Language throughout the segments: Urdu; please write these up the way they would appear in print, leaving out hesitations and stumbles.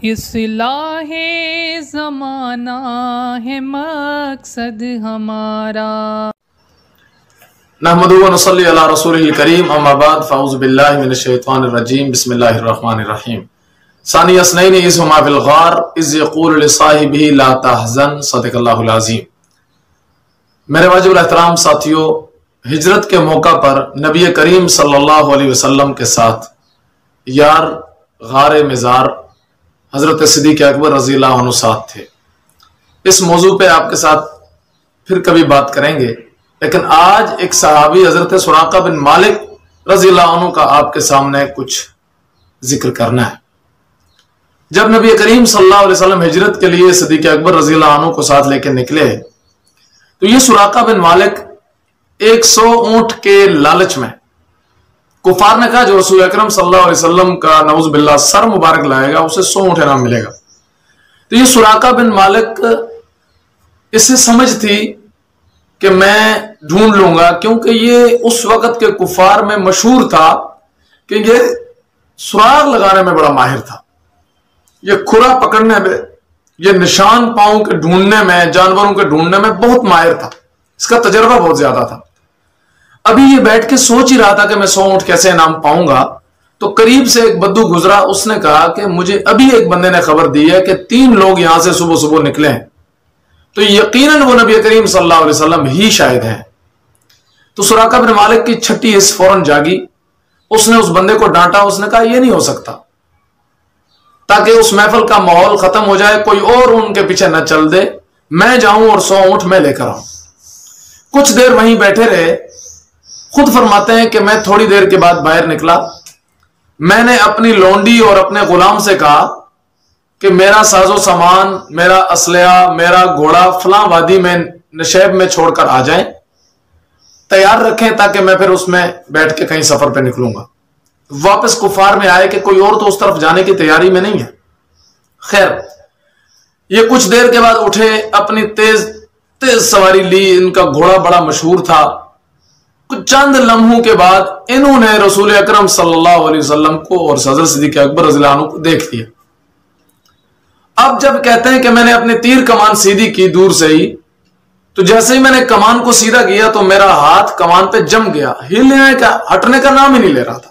اصلاح زمانہ ہے مقصد ہمارا۔ نحمدہ و نصلی علی رسولہ الکریم، اما بعد فاعوذ باللہ من الشیطان الرجیم، بسم اللہ الرحمن الرحیم۔ ثانی اثنین اذ ہما فی الغار اذ یقول لصاحبہ لا تحزن، صدق اللہ العظیم۔ میرے واجب الاحترام ساتھیوں، ہجرت کے موقع پر نبی کریم صلی اللہ علیہ وسلم کے ساتھ یار غار مزار حضرت صدیق اکبر رضی اللہ عنہ ساتھ تھے۔ اس موضوع پہ آپ کے ساتھ پھر کبھی بات کریں گے، لیکن آج ایک صحابی حضرت سراقہ بن مالک رضی اللہ عنہ کا آپ کے سامنے کچھ ذکر کرنا ہے۔ جب نبی کریم صلی اللہ علیہ وسلم ہجرت کے لیے صدیق اکبر رضی اللہ عنہ کو ساتھ لے کے نکلے تو یہ سراقہ بن مالک 100 اونٹ کے لالچ میں، کفار نے کہا جو رسول اکرم صلی اللہ علیہ وسلم کا نعوذ باللہ سر مبارک لائے گا اسے 100 اونٹ انعام ملے گا۔ تو یہ سراقہ بن مالک اسے سمجھ تھی کہ میں ڈھونڈ لوں گا، کیونکہ یہ اس وقت کے کفار میں مشہور تھا کہ یہ سراغ لگانے میں بڑا ماہر تھا، یہ کھرا پکڑنے میں، یہ نشان پاؤں کے ڈھونڈنے میں، جانوروں کے ڈھونڈنے میں بہت ماہر تھا، اس کا تجربہ بہت زیادہ تھا۔ ابھی یہ بیٹھ کے سوچ ہی رہا تھا کہ میں 100 اونٹ کیسے انعام پاؤں گا، تو قریب سے ایک بدو گزرا، اس نے کہا کہ مجھے ابھی ایک بندے نے خبر دی ہے کہ 3 لوگ یہاں سے صبح صبح نکلے ہیں، تو یقیناً وہ نبی کریم صلی اللہ علیہ وسلم ہی شاہد ہیں۔ تو سراقہ بن مالک کی چھٹی حس فوراً جاگی، اس نے اس بندے کو ڈانٹا، اس نے کہا یہ نہیں ہو سکتا، تاکہ اس محفل کا ماحول ختم ہو جائے، کوئی اور ان کے پیچھے نہ چل دے، میں جاؤں اور 100 اونٹ میں لے کر آؤں۔ کچھ دیر وہیں بیٹھے رہے۔ خود فرماتے ہیں کہ میں تھوڑی دیر کے بعد باہر نکلا، میں نے اپنی لونڈی اور اپنے غلام سے کہا کہ میرا ساز و سامان، میرا اسلحہ، میرا گھوڑا فلاں وادی میں نشیب میں چھوڑ کر آ جائیں، تیار رکھیں تاکہ میں پھر اس میں بیٹھ کے کہیں سفر پہ نکلوں گا۔ واپس کفار میں آئے کہ کوئی اور تو اس طرف جانے کی تیاری میں نہیں ہے۔ خیر، یہ کچھ دیر کے بعد اٹھے، اپنی تیز سواری لی، ان کا گھوڑا بڑا مشہور تھا۔ کچھ چند لمحوں کے بعد انہوں نے رسول اکرم صلی اللہ علیہ وسلم کو اور حضرت صدیق اکبر رضی اللہ عنہ کو دیکھ لیا۔ اب جب کہتے ہیں کہ میں نے اپنی تیر کمان سیدھی کی دور سے ہی، تو جیسے ہی میں نے کمان کو سیدھا کیا تو میرا ہاتھ کمان پہ جم گیا، ہلنے کا، ہٹنے کا نام ہی نہیں لے رہا تھا،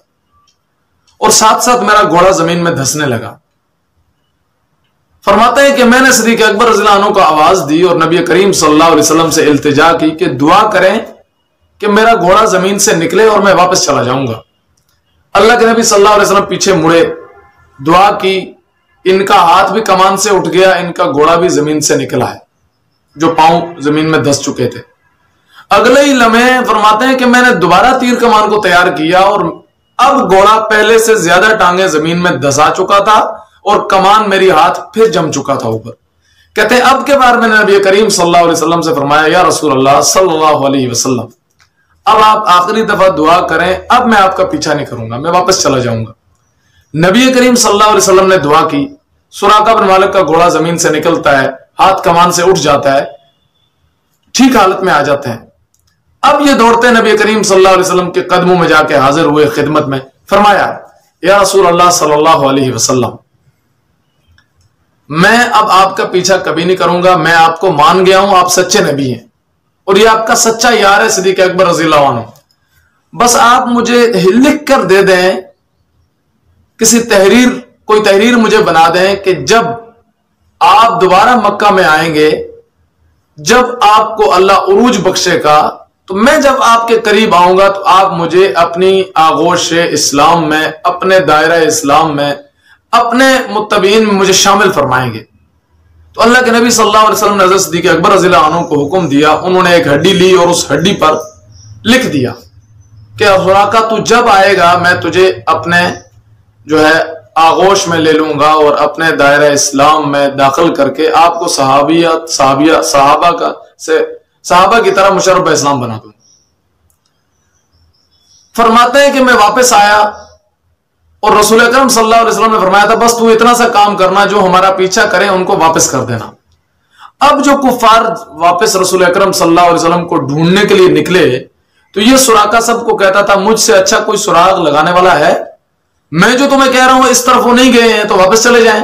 اور ساتھ ساتھ میرا گھوڑا زمین میں دھسنے لگا۔ فرماتے ہیں کہ میں نے صدیق اکبر رضی اللہ عنہ کو آواز دی اور نبی کریم صلی اللہ علیہ وسلم سے التجا کی کہ دعا کریں کہ میرا گھوڑا زمین سے نکلے اور میں واپس چلا جاؤں گا۔ اللہ کے نبی صلی اللہ علیہ وسلم پیچھے مڑے، دعا کی، ان کا ہاتھ بھی کمان سے اٹھ گیا، ان کا گھوڑا بھی زمین سے نکلا ہے، جو پاؤں زمین میں دھس چکے تھے۔ اگلے ہی لمحے فرماتے ہیں کہ میں نے دوبارہ تیر کمان کو تیار کیا اور اب گھوڑا پہلے سے زیادہ ٹانگیں زمین میں دھسا چکا تھا اور کمان میری ہاتھ پھر جم چکا تھا اوپر۔ کہتے ہیں اب کے بار میں نے نبی کریم صلی اللہ علیہ وسلم سے فرمایا، یا رسول اللہ صلی اللہ علیہ وسلم، اب آپ آخری دفعہ دعا کریں، اب میں آپ کا پیچھا نہیں کروں گا، میں واپس چلا جاؤں گا۔ نبی کریم صلی اللہ علیہ وسلم نے دعا کی، سراقہ بن مالک کا گھوڑا زمین سے نکلتا ہے، ہاتھ کمان سے اٹھ جاتا ہے، ٹھیک حالت میں آ جاتے ہیں۔ اب یہ دوڑتے نبی کریم صلی اللہ علیہ وسلم کے قدموں میں جا کے حاضر ہوئے خدمت میں، فرمایا، یا رسول اللہ صلی اللہ علیہ وسلم، میں اب آپ کا پیچھا کبھی نہیں کروں گا، میں آپ کو مان گیا ہوں، آپ سچے نبی ہیں اور یہ آپ کا سچا یار ہے صدیق اکبر رضی اللہ عنہ، بس آپ مجھے لکھ کر دے دیں، کسی تحریر، کوئی تحریر مجھے بنا دیں کہ جب آپ دوبارہ مکہ میں آئیں گے، جب آپ کو اللہ عروج بخشے گا، تو میں جب آپ کے قریب آؤں گا تو آپ مجھے اپنی آغوش اسلام میں، اپنے دائرہ اسلام میں، اپنے متبعین میں مجھے شامل فرمائیں گے۔ تو اللہ کے نبی صلی اللہ علیہ وسلم نے حضرت صدیق اکبر رضی اللہ عنہ کو حکم دیا، انہوں نے ایک ہڈی لی اور اس ہڈی پر لکھ دیا کہ سراقہ تو جب آئے گا میں تجھے اپنے جو ہے آغوش میں لے لوں گا اور اپنے دائرہ اسلام میں داخل کر کے آپ کو صحابہ کی طرح مشرف اسلام بنا دوں۔ فرماتے ہیں کہ میں واپس آیا اور رسول اکرم صلی اللہ علیہ وسلم نے فرمایا تھا بس تو اتنا سا کام کرنا، جو ہمارا پیچھا کریں ان کو واپس کر دینا۔ اب جو کفار واپس رسول اکرم صلی اللہ علیہ وسلم کو ڈھونڈنے کے لیے نکلے تو یہ سراقہ سب کو کہتا تھا مجھ سے اچھا کوئی سراغ لگانے والا ہے، میں جو تمہیں کہہ رہا ہوں اس طرف وہ نہیں گئے ہیں تو واپس چلے جائیں۔